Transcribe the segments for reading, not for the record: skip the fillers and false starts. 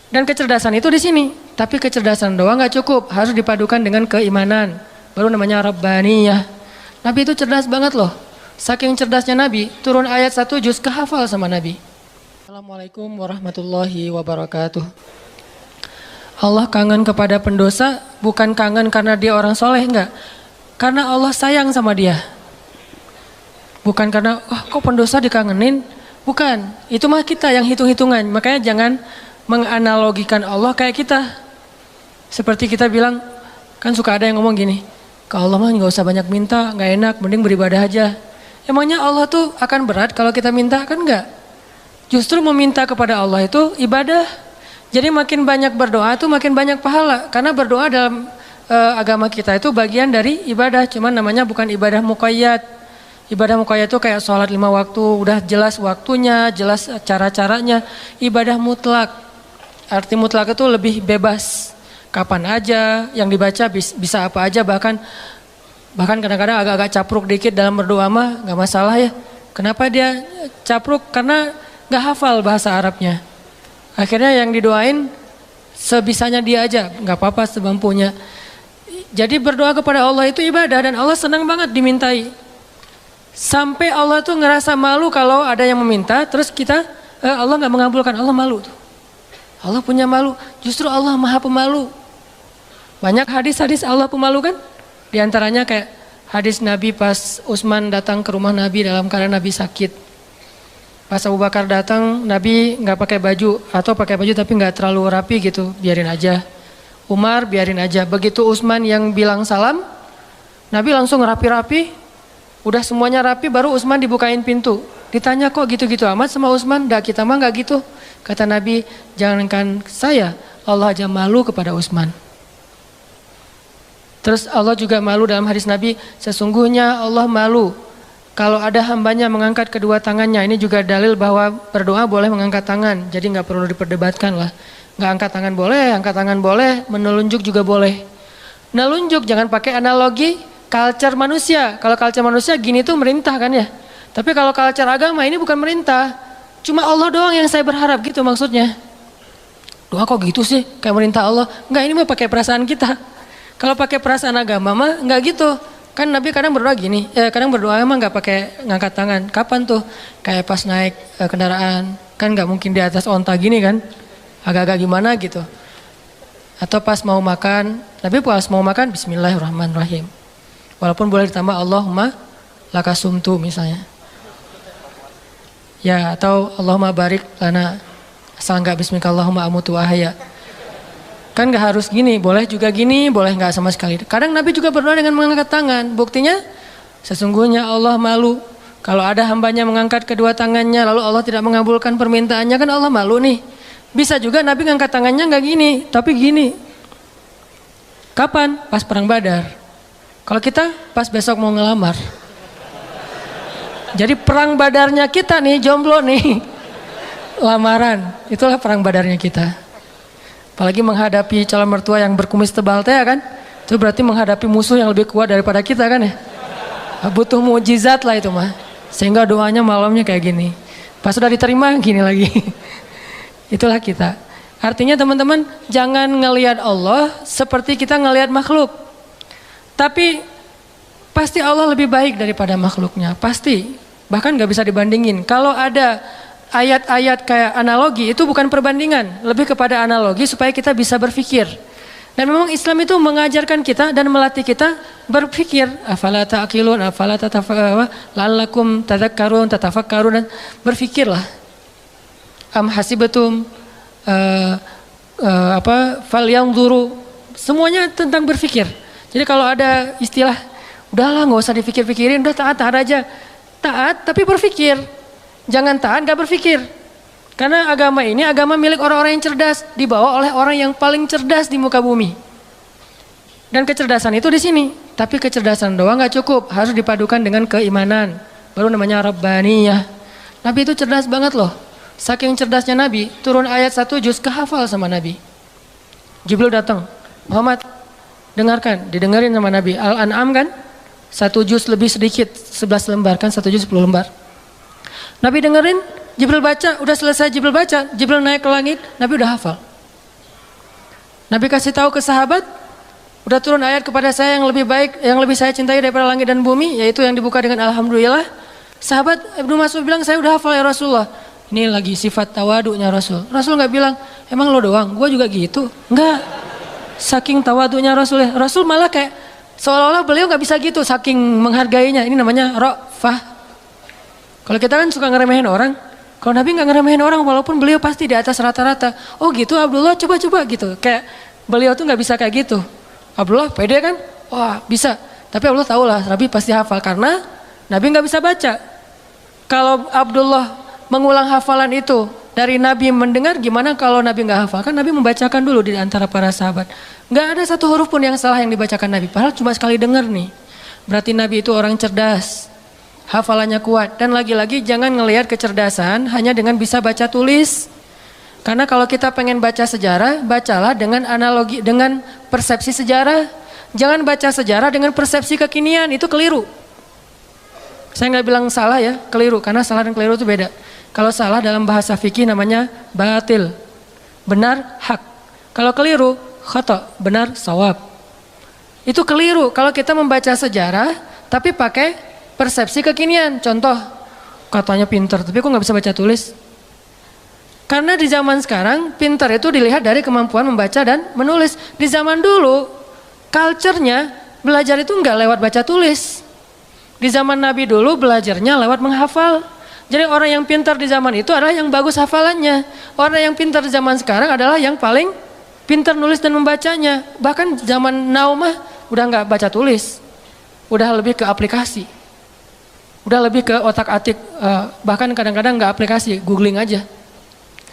Dan kecerdasan itu di sini. Tapi kecerdasan doang nggak cukup, harus dipadukan dengan keimanan. Baru namanya Rabbaniyah. Nabi itu cerdas banget loh. Saking cerdasnya Nabi, turun ayat 1 juz kehafal sama Nabi. Assalamualaikum warahmatullahi wabarakatuh. Allah kangen kepada pendosa, bukan kangen karena dia orang soleh, enggak. Karena Allah sayang sama dia. Bukan karena, kok pendosa dikangenin? Bukan, itu mah kita yang hitung-hitungan. Makanya jangan menganalogikan Allah kayak kita. Seperti kita bilang, kan suka ada yang ngomong gini, ke Allah mah gak usah banyak minta, gak enak, mending beribadah aja. Emangnya Allah tuh akan berat kalau kita minta? Kan enggak. Justru meminta kepada Allah itu ibadah. Jadi makin banyak berdoa tuh makin banyak pahala. Karena berdoa dalam agama kita itu bagian dari ibadah. Cuman namanya bukan ibadah muqayyad. Ibadah muqayyad itu kayak sholat 5 waktu, udah jelas waktunya, jelas cara-caranya. Ibadah mutlak. Arti mutlak itu lebih bebas. Kapan aja, yang dibaca bisa apa aja, bahkan kadang-kadang agak-agak capruk dikit dalam berdoa mah nggak masalah ya. Kenapa dia capruk? Karena nggak hafal bahasa Arabnya. Akhirnya yang didoain sebisanya dia aja, nggak apa-apa semampunya. Jadi berdoa kepada Allah itu ibadah dan Allah senang banget dimintai. Sampai Allah tuh ngerasa malu kalau ada yang meminta, terus kita Allah nggak mengabulkan, Allah malu tuh. Allah punya malu, justru Allah maha pemalu. Banyak hadis-hadis Allah pemalu kan? Di antaranya kayak hadis Nabi pas Utsman datang ke rumah Nabi dalam keadaan Nabi sakit. Pas Abu Bakar datang, Nabi nggak pakai baju atau pakai baju tapi nggak terlalu rapi gitu, biarin aja. Umar biarin aja. Begitu Utsman yang bilang salam, Nabi langsung rapi-rapi. Udah semuanya rapi, baru Utsman dibukain pintu. Ditanya kok gitu-gitu amat sama Utsman? Nggak, kita mah nggak gitu. Kata Nabi, jangankan saya, Allah aja malu kepada Utsman. Terus Allah juga malu dalam hadis Nabi, sesungguhnya Allah malu kalau ada hambanya mengangkat kedua tangannya. Ini juga dalil bahwa berdoa boleh mengangkat tangan, jadi nggak perlu diperdebatkan lah. Nggak angkat tangan boleh, menelunjuk juga boleh. Nelunjuk jangan pakai analogi culture manusia. Kalau culture manusia gini tuh merintah kan ya. Tapi kalau culture agama ini bukan merintah, cuma Allah doang yang saya berharap gitu maksudnya. Doa kok gitu sih, kayak merintah Allah? Nggak, ini mah pakai perasaan kita. Kalau pakai perasaan agama mah nggak gitu. Kan Nabi kadang berdoa gini, kadang berdoa emang nggak pakai ngangkat tangan. Kapan tuh? Kayak pas naik kendaraan, kan nggak mungkin di atas onta gini kan? Agak-agak gimana gitu. Atau pas mau makan, Nabi pas mau makan Bismillahirrahmanirrahim. Walaupun boleh ditambah Allahumma lakasumtu misalnya. Ya, atau Allahumma barik lana. Asal nggak Bismillahirrahmanirrahim amutu ahya. Kan gak harus gini, boleh juga gini, boleh gak sama sekali. Kadang Nabi juga berdoa dengan mengangkat tangan. Buktinya, sesungguhnya Allah malu. Kalau ada hambanya mengangkat kedua tangannya, lalu Allah tidak mengabulkan permintaannya, kan Allah malu nih. Bisa juga Nabi ngangkat tangannya gak gini, tapi gini. Kapan? Pas perang Badar. Kalau kita pas besok mau ngelamar. Jadi perang Badarnya kita nih, jomblo nih. Lamaran, itulah perang Badarnya kita. Apalagi menghadapi calon mertua yang berkumis tebal teh kan, itu berarti menghadapi musuh yang lebih kuat daripada kita kan ya. Butuh mukjizat lah itu mah. Sehingga doanya malamnya kayak gini. Pas sudah diterima gini lagi. Itulah kita. Artinya teman-teman jangan ngelihat Allah seperti kita ngelihat makhluk. Tapi pasti Allah lebih baik daripada makhluknya. Pasti. Bahkan gak bisa dibandingin. Kalau ada ayat-ayat kayak analogi itu bukan perbandingan, lebih kepada analogi supaya kita bisa berpikir. Dan memang Islam itu mengajarkan kita dan melatih kita berpikir. Afala ta'qilun, afala la'allakum tadhakkarun, tatafakkarun, dan berpikirlah. Am hasibatum falyanzuru. Semuanya tentang berpikir. Jadi kalau ada istilah udahlah nggak usah dipikir-pikirin, udah taat aja. Taat tapi berpikir. Jangan taat gak berpikir. Karena agama ini agama milik orang-orang yang cerdas, dibawa oleh orang yang paling cerdas di muka bumi. Dan kecerdasan itu di sini. Tapi kecerdasan doang gak cukup, harus dipadukan dengan keimanan. Baru namanya Rabbaniyah. Nabi itu cerdas banget loh. Saking cerdasnya Nabi, turun ayat 1 juz kehafal sama Nabi. Jibril datang, Muhammad dengarkan, didengarin sama Nabi. Al-An'am kan 1 juz lebih sedikit, 11 lembar kan, 1 juz 10 lembar. Nabi dengerin, Jibril baca, udah selesai Jibril baca, Jibril naik ke langit, Nabi udah hafal. Nabi kasih tahu ke sahabat, udah turun ayat kepada saya yang lebih baik, yang lebih saya cintai daripada langit dan bumi, yaitu yang dibuka dengan alhamdulillah. Sahabat Ibnu Mas'ud bilang, saya udah hafal ya Rasulullah. Ini lagi sifat tawadunya Rasul. Rasul nggak bilang, emang lo doang, gue juga gitu. Enggak. Saking tawadunya Rasul, Rasul malah kayak seolah-olah beliau nggak bisa gitu, saking menghargainya. Ini namanya ra'fah. Kalau kita kan suka ngeremehin orang, kalau Nabi nggak ngeremehin orang, walaupun beliau pasti di atas rata-rata. Oh gitu Abdullah, coba-coba gitu. Kayak beliau tuh nggak bisa kayak gitu. Abdullah pede kan? Wah bisa. Tapi Allah tahu lah, Nabi pasti hafal karena Nabi nggak bisa baca. Kalau Abdullah mengulang hafalan itu dari Nabi mendengar, gimana kalau Nabi nggak hafal? Kan Nabi membacakan dulu di antara para sahabat. Nggak ada satu huruf pun yang salah yang dibacakan Nabi. Padahal cuma sekali dengar nih. Berarti Nabi itu orang cerdas. Hafalannya kuat. Dan lagi-lagi jangan ngelihat kecerdasan hanya dengan bisa baca tulis. Karena kalau kita pengen baca sejarah, bacalah dengan analogi, dengan persepsi sejarah. Jangan baca sejarah dengan persepsi kekinian, itu keliru. Saya nggak bilang salah ya, keliru. Karena salah dan keliru itu beda. Kalau salah dalam bahasa fikih namanya batil. Benar, hak. Kalau keliru, khata, benar, sawab. Itu keliru kalau kita membaca sejarah tapi pakai persepsi kekinian. Contoh, katanya pintar, tapi kok nggak bisa baca tulis? Karena di zaman sekarang pintar itu dilihat dari kemampuan membaca dan menulis. Di zaman dulu, culture-nya belajar itu nggak lewat baca tulis. Di zaman Nabi dulu belajarnya lewat menghafal. Jadi orang yang pintar di zaman itu adalah yang bagus hafalannya. Orang yang pintar di zaman sekarang adalah yang paling pintar nulis dan membacanya. Bahkan zaman now mah udah nggak baca tulis, udah lebih ke aplikasi, udah lebih ke otak-atik, bahkan kadang-kadang nggak aplikasi, googling aja.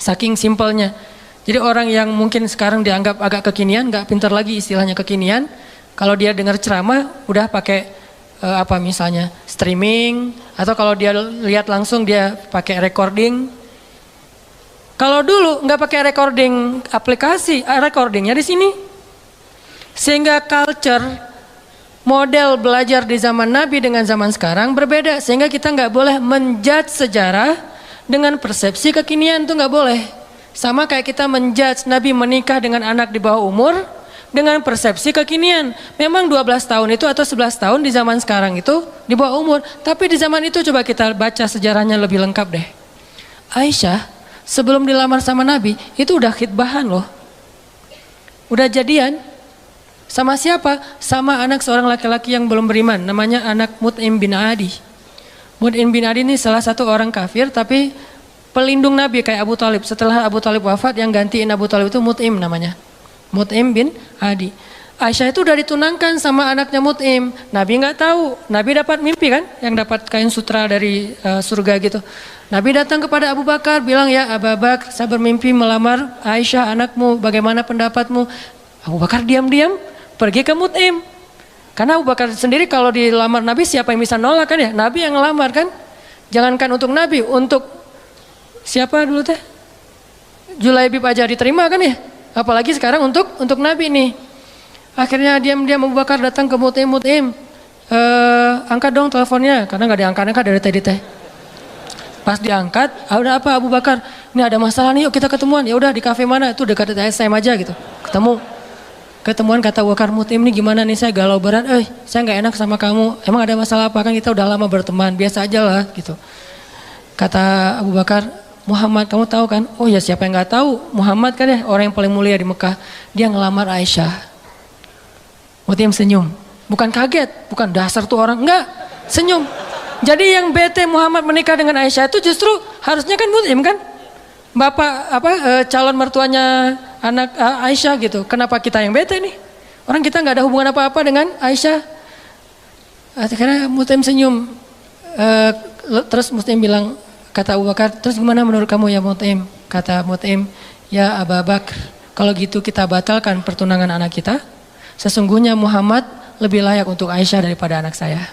Saking simpelnya. Jadi orang yang mungkin sekarang dianggap agak kekinian, nggak pintar lagi istilahnya kekinian. Kalau dia dengar ceramah, udah pakai apa misalnya streaming, atau kalau dia lihat langsung dia pakai recording. Kalau dulu nggak pakai recording aplikasi, recordingnya di sini. Sehingga culture model belajar di zaman Nabi dengan zaman sekarang berbeda. Sehingga kita nggak boleh menjudge sejarah dengan persepsi kekinian, itu nggak boleh. Sama kayak kita menjudge Nabi menikah dengan anak di bawah umur dengan persepsi kekinian. Memang 12 tahun itu atau 11 tahun di zaman sekarang itu di bawah umur. Tapi di zaman itu coba kita baca sejarahnya lebih lengkap deh. Aisyah sebelum dilamar sama Nabi itu udah khitbahan loh. Udah jadian. Sama siapa? Sama anak seorang laki-laki yang belum beriman. Namanya anak Mut'im bin Adi. Mut'im bin Adi ini salah satu orang kafir tapi pelindung Nabi kayak Abu Talib. Setelah Abu Talib wafat yang gantiin Abu Talib itu Mut'im namanya. Mut'im bin Adi. Aisyah itu udah ditunangkan sama anaknya Mut'im. Nabi nggak tahu. Nabi dapat mimpi kan? Yang dapat kain sutra dari surga gitu. Nabi datang kepada Abu Bakar bilang, ya Abu Bakar, saya bermimpi melamar Aisyah anakmu. Bagaimana pendapatmu? Abu Bakar diam-diam pergi ke Mut'im. Karena Abu Bakar sendiri kalau dilamar Nabi siapa yang bisa nolak kan ya? Nabi yang ngelamar kan? Jangankan untuk Nabi, untuk siapa dulu teh? Julaibib aja diterima kan ya? Apalagi sekarang untuk Nabi nih. Akhirnya diam-diam Abu Bakar datang ke Mut'im. Angkat dong teleponnya, karena nggak diangkat-angkat dari tadi teh. Pas diangkat, udah apa Abu Bakar? Ini ada masalah nih, yuk kita ketemuan. Ya udah di kafe mana? Itu dekat SM aja gitu. Ketemuan kata Abu Bakar, Mut'im nih gimana nih, saya galau berat. Saya nggak enak sama kamu. Emang ada masalah apa? Kan kita udah lama berteman, biasa aja lah gitu. Kata Abu Bakar, Muhammad kamu tahu kan? Oh ya siapa yang nggak tahu? Muhammad kan ya orang yang paling mulia di Mekah. Dia ngelamar Aisyah. Mut'im senyum. Bukan kaget, bukan dasar tuh orang. Enggak, senyum. Jadi yang bete Muhammad menikah dengan Aisyah itu justru harusnya kan Mut'im kan? Bapak calon mertuanya anak Aisyah gitu. Kenapa kita yang bete nih? Orang kita nggak ada hubungan apa-apa dengan Aisyah. Akhirnya Mut'im senyum. Terus Mut'im bilang, kata Abu Bakar, terus gimana menurut kamu ya Mut'im? Kata Mut'im, ya Abu Bakar, kalau gitu kita batalkan pertunangan anak kita. Sesungguhnya Muhammad lebih layak untuk Aisyah daripada anak saya.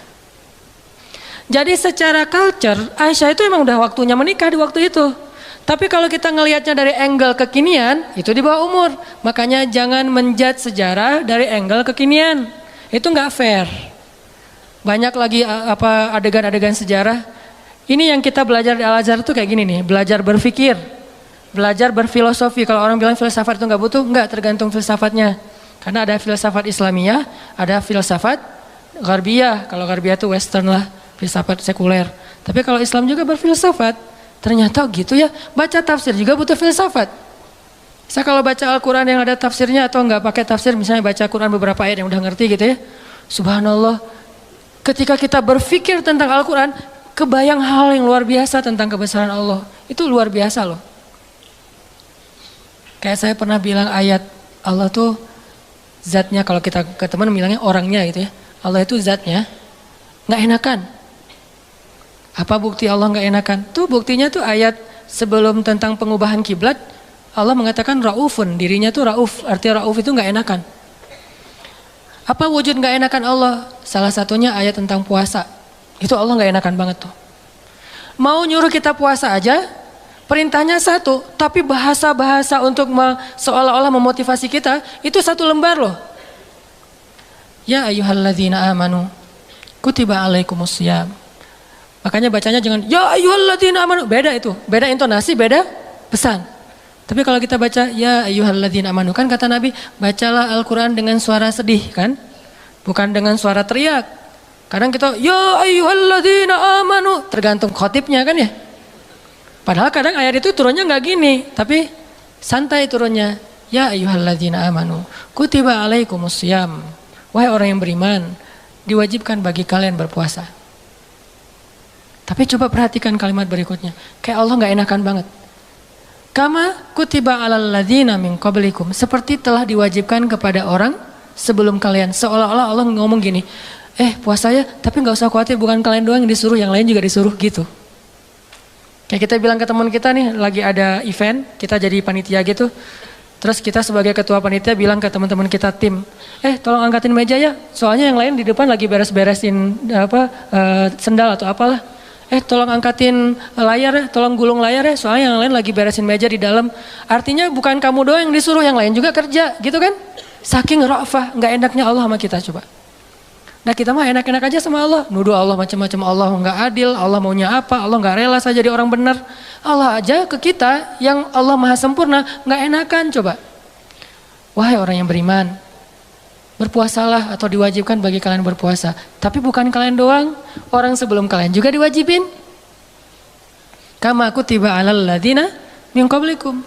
Jadi secara culture, Aisyah itu emang udah waktunya menikah di waktu itu. Tapi kalau kita ngelihatnya dari angle kekinian, itu di bawah umur. Makanya jangan menjudge sejarah dari angle kekinian. Itu nggak fair. Banyak lagi adegan-adegan sejarah. Ini yang kita belajar di Al-Azhar itu kayak gini nih, belajar berpikir. belajar berfilosofi. Kalau orang bilang filsafat itu nggak butuh, nggak, tergantung filsafatnya. Karena ada filsafat Islamiyah, ada filsafat Gharbiyah. Kalau Gharbiyah itu Western lah, filsafat sekuler. Tapi kalau Islam juga berfilsafat, ternyata gitu ya. Baca tafsir juga butuh filsafat. Saya kalau baca Al-Quran yang ada tafsirnya atau nggak pakai tafsir, misalnya baca Quran beberapa ayat yang udah ngerti gitu ya. Subhanallah, ketika kita berpikir tentang Al-Quran, kebayang hal yang luar biasa tentang kebesaran Allah. Itu luar biasa loh. Kayak saya pernah bilang ayat Allah tuh zatnya, kalau kita ke teman bilangnya orangnya gitu ya. Allah itu zatnya nggak enakan. Apa bukti Allah nggak enakan? Tuh buktinya tuh ayat sebelum tentang pengubahan kiblat. Allah mengatakan Raufun, dirinya tuh Rauf, artinya Rauf itu nggak enakan. Apa wujud nggak enakan Allah? Salah satunya ayat tentang puasa. Itu Allah nggak enakan banget tuh. Mau nyuruh kita puasa aja, perintahnya satu, tapi bahasa-bahasa untuk seolah-olah memotivasi kita, itu satu lembar loh. Ya ayyuhalladzina amanu, kutiba alaikumussyam. Makanya bacanya jangan, ya ayyuhalladzina amanu, beda itu, beda intonasi, beda pesan. Tapi kalau kita baca ya ayyuhalladzina amanu, kan kata Nabi, bacalah Al-Quran dengan suara sedih kan, bukan dengan suara teriak. Kadang kita ya ayyuhalladzina amanu, tergantung khotibnya kan ya. Padahal kadang ayat itu turunnya nggak gini, tapi santai turunnya. Ya ayyuhalladzina amanu, kutiba alaikumussyam. Wahai orang yang beriman, diwajibkan bagi kalian berpuasa. Tapi coba perhatikan kalimat berikutnya, kayak Allah nggak enakan banget. Kama kutiba alal ladzina min qablikum, seperti telah diwajibkan kepada orang sebelum kalian. Seolah-olah Allah ngomong gini, puasa ya, tapi nggak usah khawatir, bukan kalian doang yang disuruh, yang lain juga disuruh gitu. Kayak kita bilang ke teman kita nih, lagi ada event, kita jadi panitia gitu. Terus kita sebagai ketua panitia bilang ke teman-teman kita tim, tolong angkatin meja ya, soalnya yang lain di depan lagi beres-beresin sendal atau apalah. Tolong angkatin layar ya, tolong gulung layar ya, soalnya yang lain lagi beresin meja di dalam. Artinya bukan kamu doang yang disuruh, yang lain juga kerja, gitu kan? Saking ra'fah, nggak enaknya Allah sama kita coba. Nah kita mah enak-enak aja sama Allah, nuduh Allah macam-macam, Allah nggak adil, Allah maunya apa, Allah nggak rela saya jadi orang benar. Allah aja ke kita yang Allah maha sempurna, nggak enakan coba. Wahai orang yang beriman, berpuasalah atau diwajibkan bagi kalian berpuasa. Tapi bukan kalian doang, orang sebelum kalian juga diwajibin. Kama kutiba alal ladzina min qablikum.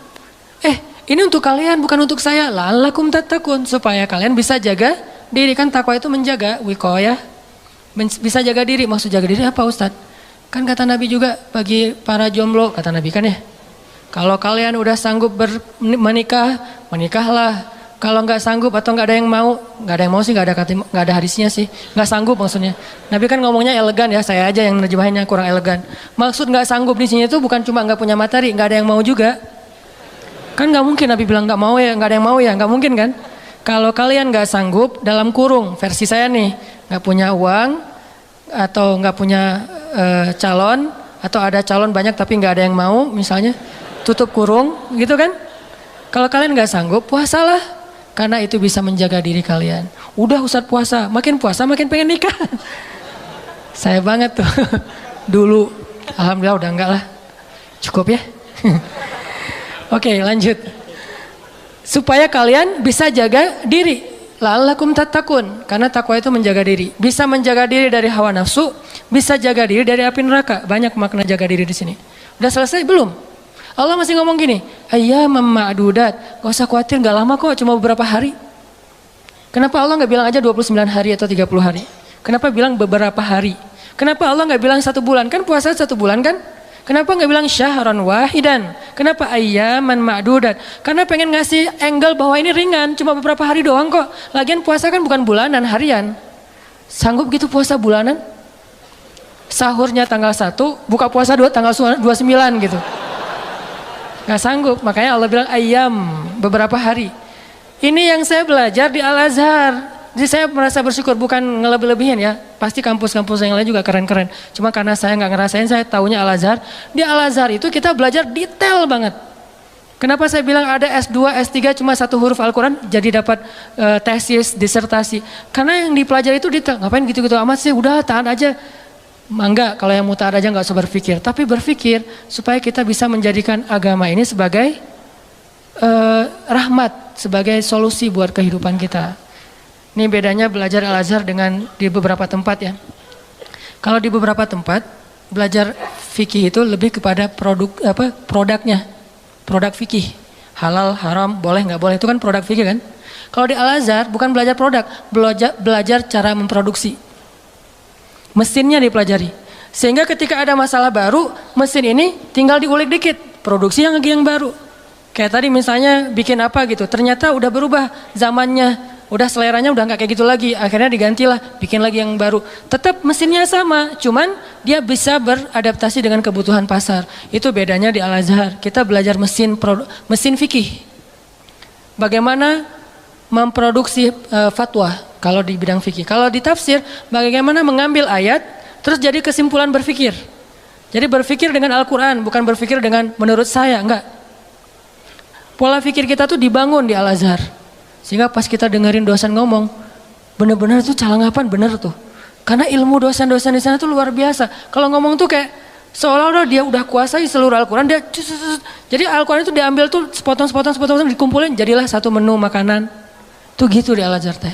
Ini untuk kalian bukan untuk saya. La'allakum tattaqun, supaya kalian bisa jaga diri. Kan takwa itu menjaga, wiqayah. Bisa jaga diri, maksud jaga diri apa Ustadz? Kan kata Nabi juga bagi para jomblo, kata Nabi kan ya. Kalau kalian udah sanggup menikah, menikahlah. Kalau nggak sanggup atau nggak ada yang mau sih, nggak ada hadisnya sih, nggak sanggup maksudnya. Nabi kan ngomongnya elegan ya, saya aja yang nerjemahinnya kurang elegan. Maksud nggak sanggup di sini itu bukan cuma nggak punya materi, nggak ada yang mau juga. Kan nggak mungkin Nabi bilang nggak mau ya, nggak ada yang mau ya, nggak mungkin kan? Kalau kalian nggak sanggup, dalam kurung versi saya nih, nggak punya uang atau nggak punya calon, atau ada calon banyak tapi nggak ada yang mau, misalnya tutup kurung, gitu kan? Kalau kalian nggak sanggup, puasalah. Karena itu bisa menjaga diri kalian. Udah Ustadz puasa makin pengen nikah. Saya banget tuh. Dulu, alhamdulillah udah enggak lah. Cukup ya. Oke, lanjut. Supaya kalian bisa jaga diri. La'allakum tattaqun. Karena takwa itu menjaga diri. Bisa menjaga diri dari hawa nafsu, bisa jaga diri dari api neraka. Banyak makna jaga diri di sini. Udah selesai belum? Allah masih ngomong gini, ayyamam ma'dudat, gak usah khawatir, gak lama kok, cuma beberapa hari. Kenapa Allah gak bilang aja 29 hari atau 30 hari? Kenapa bilang beberapa hari? Kenapa Allah gak bilang 1 bulan? Kan puasa 1 bulan kan? Kenapa gak bilang syahran wahidan? Kenapa ayyaman ma'dudat? Karena pengen ngasih angle bahwa ini ringan, cuma beberapa hari doang kok. Lagian puasa kan bukan bulanan, harian. Sanggup gitu puasa bulanan? Sahurnya tanggal 1, buka puasa tanggal 29 gitu. Gak sanggup, makanya Allah bilang ayam, beberapa hari. Ini yang saya belajar di Al-Azhar. Jadi saya merasa bersyukur, bukan ngelebih-lebihin ya. Pasti kampus-kampus yang lain juga keren-keren. Cuma karena saya gak ngerasain, saya taunya Al-Azhar. Di Al-Azhar itu kita belajar detail banget. Kenapa saya bilang ada S2, S3 cuma 1 huruf Al-Quran jadi dapat tesis, disertasi. Karena yang dipelajari itu detail. Ngapain gitu-gitu amat sih, udah tahan aja. Enggak, kalau yang mutar aja nggak usah berpikir. Tapi berpikir supaya kita bisa menjadikan agama ini sebagai rahmat, sebagai solusi buat kehidupan kita. Ini bedanya belajar Al-Azhar dengan di beberapa tempat ya. Kalau di beberapa tempat belajar fikih itu lebih kepada produknya, produk fikih, halal, haram, boleh nggak boleh, itu kan produk fikih kan. Kalau di Al-Azhar bukan belajar produk, belajar cara memproduksi. Mesinnya dipelajari. Sehingga ketika ada masalah baru, mesin ini tinggal diulik dikit, produksi yang baru. Kayak tadi misalnya bikin apa gitu, ternyata udah berubah zamannya, udah seleranya udah nggak kayak gitu lagi, akhirnya digantilah, bikin lagi yang baru. Tetap mesinnya sama, cuman dia bisa beradaptasi dengan kebutuhan pasar. Itu bedanya di Al-Azhar. Kita belajar mesin fikih. Bagaimana memproduksi fatwa. Kalau di bidang fikih, kalau di tafsir, bagaimana mengambil ayat, terus jadi kesimpulan berfikir. Jadi berfikir dengan Al-Quran, bukan berfikir dengan menurut saya, enggak. Pola fikir kita tuh dibangun di Al-Azhar. Sehingga pas kita dengerin dosen ngomong, bener-bener tuh calangapan bener tuh. Karena ilmu dosen-dosen di sana tuh luar biasa. Kalau ngomong tuh kayak seolah-olah dia udah kuasai seluruh Al-Quran, jadi Al-Quran itu diambil tuh sepotong-sepotong dikumpulin, jadilah satu menu makanan. Tuh gitu di Al-Azhar teh.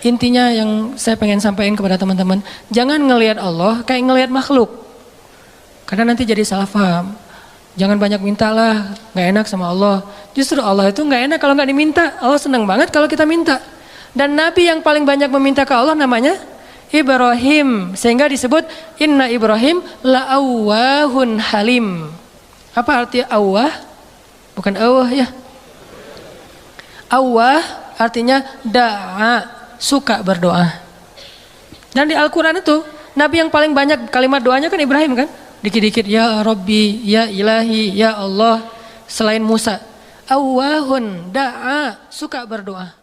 Intinya yang saya pengen sampaikan kepada teman-teman, jangan ngelihat Allah kayak ngelihat makhluk. Karena nanti jadi salah paham. Jangan banyak minta lah, gak enak sama Allah. Justru Allah itu gak enak kalau gak diminta. Allah senang banget kalau kita minta. Dan Nabi yang paling banyak meminta ke Allah namanya Ibrahim. Sehingga disebut Inna Ibrahim la'awwahun halim. Apa arti awwah? Bukan awwah ya. Awwah artinya da'a, suka berdoa. Dan di Al-Quran itu Nabi yang paling banyak kalimat doanya kan Ibrahim kan. Dikit-dikit ya Rabbi, ya Ilahi, ya Allah. Selain Musa, awwahun da'a, suka berdoa.